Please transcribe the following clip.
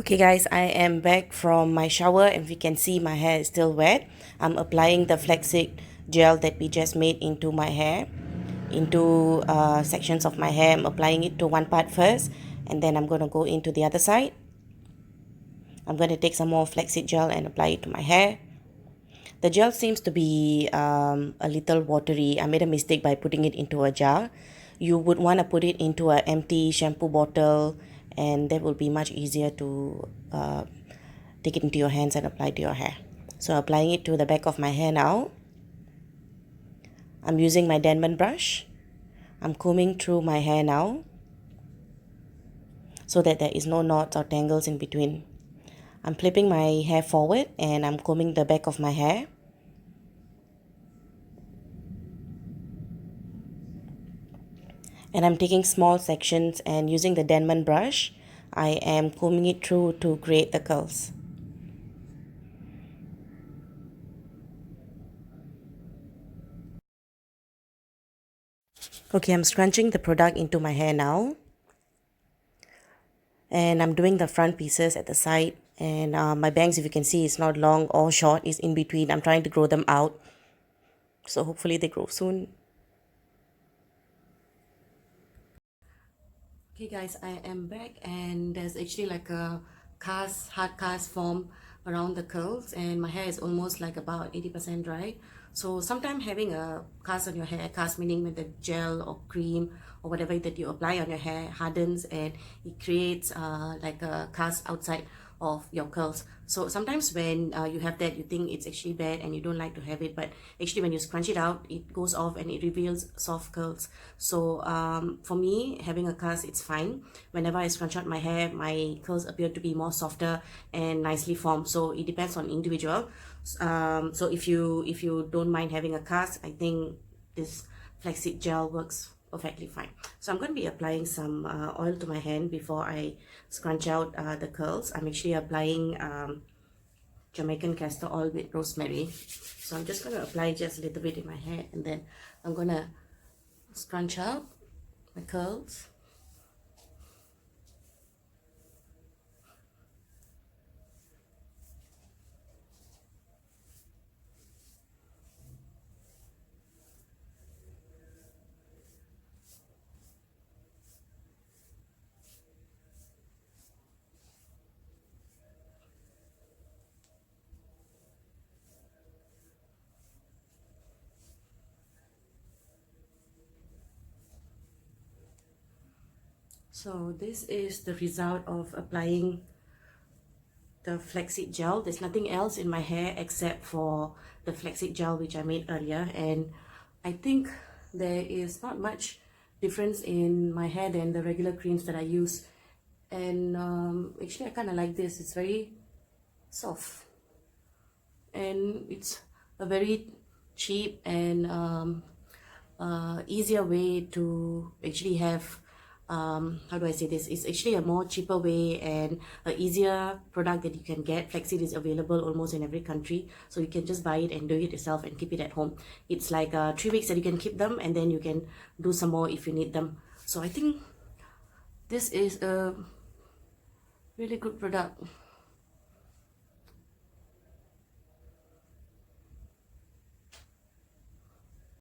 Okay guys, I am back from my shower and we can see my hair is still wet. I'm applying the flaxseed gel that we just made into my hair, into sections of my hair. I'm applying it to one part first and then I'm going to go into the other side. I'm going to take some more flaxseed gel and apply it to my hair. The gel seems to be a little watery. I made a mistake by putting it into a jar. You would want to put it into an empty shampoo bottle, and that will be much easier to take it into your hands and apply to your hair. So applying it to the back of my hair now. I'm using my Denman brush. I'm combing through my hair now so that there is no knots or tangles in between. I'm flipping my hair forward and I'm combing the back of my hair. And I'm taking small sections and using the Denman brush, I am combing it through to create the curls. Okay, I'm scrunching the product into my hair now. And I'm doing the front pieces at the side. And my bangs, if you can see, is not long or short, it's in between. I'm trying to grow them out. So hopefully they grow soon. Okay guys, I am back and there's actually like a hard cast form around the curls and my hair is almost like about 80% dry. So sometimes having a cast on your hair, cast meaning with the gel or cream or whatever that you apply on your hair hardens and it creates like a cast outside of your curls. So sometimes when you have that, you think it's actually bad and you don't like to have it, but actually when you scrunch it out, it goes off and it reveals soft curls. So for me, having a cast, it's fine. Whenever I scrunch out my hair, my curls appear to be more softer and nicely formed. So it depends on individual. So if you don't mind having a cast, I think this flaxseed gel works perfectly fine. So I'm going to be applying some oil to my hand before I scrunch out the curls. I'm actually applying Jamaican castor oil with rosemary. So I'm just going to apply just a little bit in my hair and then I'm going to scrunch out my curls. So this is the result of applying the flaxseed gel. There's nothing else in my hair except for the flaxseed gel which I made earlier, and I think there is not much difference in my hair than the regular creams that I use. And actually I kind of like this. It's very soft and it's a very cheap and easier way to actually have how do I say this, it's actually a more cheaper way and an easier product that you can get. Flaxseed is available almost in every country, so you can just buy it and do it yourself and keep it at home. It's like 3 weeks that you can keep them and then you can do some more if you need them. So I think this is a really good product.